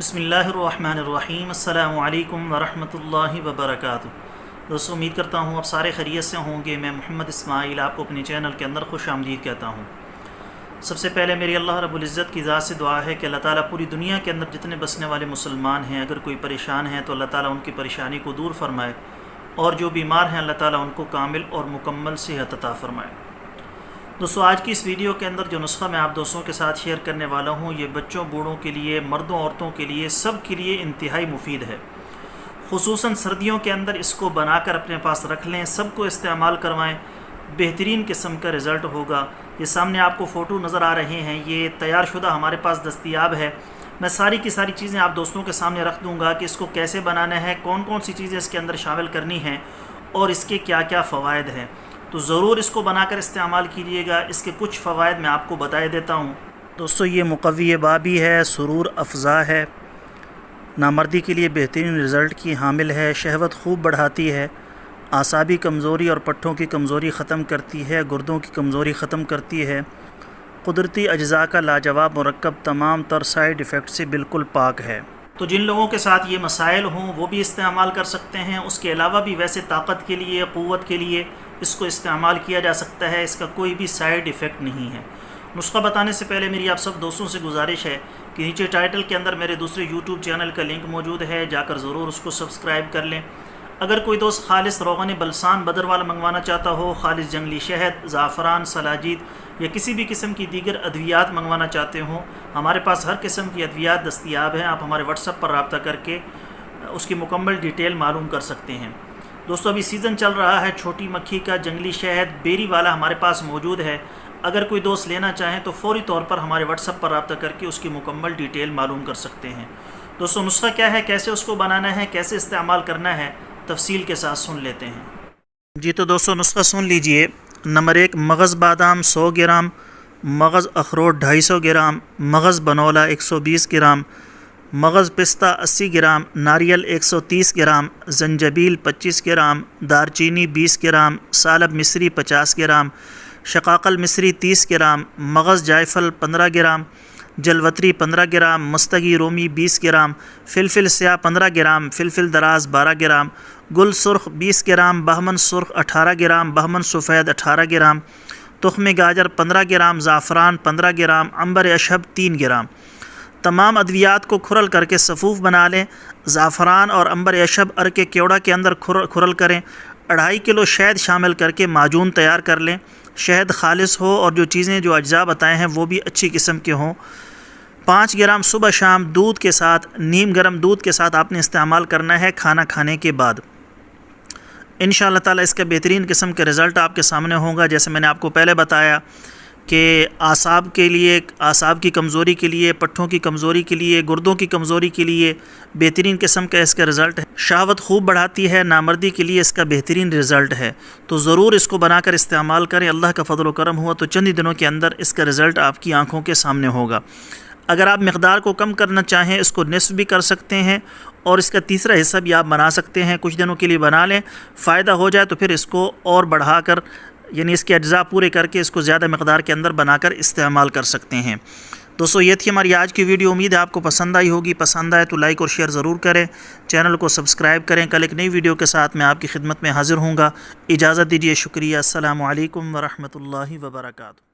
बिस्मिल्लाहिर्रहमानिर्रहीम। अस्सलामु अलैकुम वरहमतुल्लाहि वबरकातुहू। दोस्तों, उम्मीद करता हूँ आप सारे खैरियत से होंगे। मैं मोहम्मद इस्माइल आपको अपने चैनल के अंदर खुश आमदीद कहता हूँ। सबसे पहले मेरी अल्लाह रब्बुल इज़्ज़त की ज़ात से दुआ है कि अल्लाह ताला पूरी दुनिया के अंदर जितने बसने वाले मुसलमान हैं, अगर कोई परेशान है तो अल्लाह ताला उनकी परेशानी को दूर फरमाए, और जो बीमार हैं अल्लाह ताला उनको कामिल और मुकम्मल सेहत अता फरमाए। दोस्तों, आज की इस वीडियो के अंदर जो नुस्खा मैं आप दोस्तों के साथ शेयर करने वाला हूँ, ये बच्चों बूढ़ों के लिए, मर्दों औरतों के लिए, सब के लिए इंतहाई मुफीद है। खुसूसन सर्दियों के अंदर इसको बनाकर अपने पास रख लें, सबको इस्तेमाल करवाएं, बेहतरीन किस्म का रिज़ल्ट होगा। ये सामने आपको फ़ोटो नज़र आ रहे हैं, ये तैयार शुदा हमारे पास दस्तयाब है। मैं सारी की सारी चीज़ें आप दोस्तों के सामने रख दूँगा कि इसको कैसे बनाना है, कौन कौन सी चीज़ें इसके अंदर शामिल करनी हैं और इसके क्या क्या फ़वाइद हैं। तो ज़रूर इसको बनाकर इस्तेमाल कीजिएगा। इसके कुछ फ़वाइद मैं आपको बता देता हूँ। दोस्तों, ये मुक़व्वी बाबी है, सुरूर अफ़ज़ा है, नामर्दी के लिए बेहतरीन रिज़ल्ट की हामिल है, शहवत खूब बढ़ाती है, आसाबी कमज़ोरी और पट्ठों की कमज़ोरी ख़त्म करती है, गुर्दों की कमज़ोरी ख़त्म करती है, कुदरती अज्ज़ा का लाजवाब मुरक्कब तमाम तर साइड इफ़ेक्ट से बिल्कुल पाक है। तो जिन लोगों के साथ ये मसाइल हों वो भी इस्तेमाल कर सकते हैं। उसके अलावा भी वैसे ताकत के लिए, क़ुव्वत के लिए इसको इस्तेमाल किया जा सकता है। इसका कोई भी साइड इफ़ेक्ट नहीं है। नुस्खा बताने से पहले मेरी आप सब दोस्तों से गुजारिश है कि नीचे टाइटल के अंदर मेरे दूसरे यूट्यूब चैनल का लिंक मौजूद है, जाकर ज़रूर उसको सब्सक्राइब कर लें। अगर कोई दोस्त खालिस रोग़न बलसान बदरवाल मंगवाना चाहता हो, खालिस जंगली शहद, ज़ाफ़रान, सलाजीद या किसी भी किस्म की दीगर अद्वियात मंगवाना चाहते हो, हमारे पास हर किस्म की अद्वियात दस्तयाब हैं। आप हमारे व्हाट्सएप पर रब्ता करके उसकी मुकम्मल डिटेल मालूम कर सकते हैं। दोस्तों, अभी सीज़न चल रहा है छोटी मक्खी का, जंगली शहद बेरी वाला हमारे पास मौजूद है। अगर कोई दोस्त लेना चाहें तो फ़ौरी तौर पर हमारे व्हाट्सएप पर रब्ता करके उसकी मुकम्मल डिटेल मालूम कर सकते हैं। दोस्तों, नुस्खा क्या है, कैसे उसको बनाना है, कैसे इस्तेमाल करना है, तफसील के साथ सुन लेते हैं। जी तो दोस्तों, नुस्खा सुन लीजिए। नंबर 1, मगज़ बादाम 100 ग्राम, मगज़ अखरोट 250 ग्राम, मगज़ बनौला 120 ग्राम, मगज़ पिस्ता 80 ग्राम, नारियल 130 ग्राम, जंजबील 25 ग्राम, दारचीनी 20 ग्राम, सालब मिस्री 50 ग्राम, शकाकल मिस्री 30 ग्राम, मगज़ जायफल 15 ग्राम, जलवतरी 15 ग्राम, मुस्तगी रोमी 20 ग्राम, फ़िलफ़िल स्याह 15 ग्राम, फ़िलफ़िल दराज 12 ग्राम, गुल सुर्ख 20 ग्राम, बहमन सुर्ख 18 ग्राम, बहमन सफ़ेद 18 ग्राम, तुख्म गाजर 15 ग्राम, ज़ाफ़रान 15 ग्राम, अंबर अशहब 3 ग्राम। तमाम अद्वियात को खुरल करके सफ़ूफ़ बना लें। ज़ाफ़रान और अंबर अशहब अर के केवड़ा के अंदर खुरल करें। 2.5 किलो शहद शामिल करके माजून तैयार कर लें। शहद खालिस हो और जो चीज़ें जो अज्जा बताए हैं वो भी अच्छी किस्म के हों। 5 ग्राम सुबह शाम दूध के साथ, नीम गर्म दूध के साथ आपने इस्तेमाल करना है खाना खाने के बाद। इंशाअल्लाह ताला इसका बेहतरीन किस्म का रिज़ल्ट आपके सामने होगा। जैसे मैंने आपको पहले बताया कि आसाब के लिए, आसाब की कमज़ोरी के लिए, पट्ठों की कमज़ोरी के लिए, गुर्दों की कमज़ोरी के लिए बेहतरीन किस्म का इसका रिज़ल्ट है। शहावत खूब बढ़ाती है, नामर्दी के लिए इसका बेहतरीन रिज़ल्ट है। तो ज़रूर इसको बनाकर इस्तेमाल करें। अल्लाह का फ़ज़ल व करम हुआ तो चंद ही दिनों के अंदर इसका रिज़ल्ट आपकी आँखों के सामने होगा। अगर आप मकदार को कम करना चाहें, इसको निस्फ़ भी कर सकते हैं और इसका तीसरा हिस्सा भी आप बना सकते हैं। कुछ दिनों के लिए बना लें, फ़ायदा हो जाए तो फिर इसको और बढ़ाकर, यानी इसके अज्जा पूरे करके इसको ज़्यादा मकदार के अंदर बनाकर इस्तेमाल कर सकते हैं। दोस्तों, ये थी हमारी आज की वीडियो। उम्मीद है आपको पसंद आई होगी। पसंद आए तो लाइक और शेयर ज़रूर करें, चैनल को सब्सक्राइब करें। कल एक नई वीडियो के साथ मैं आपकी खिदमत में हाज़िर हूँगा। इजाज़त दीजिए। शुक्रिया। अस्सलामु अलैकुम वरहमतुल्लाहि वबरकातुहू।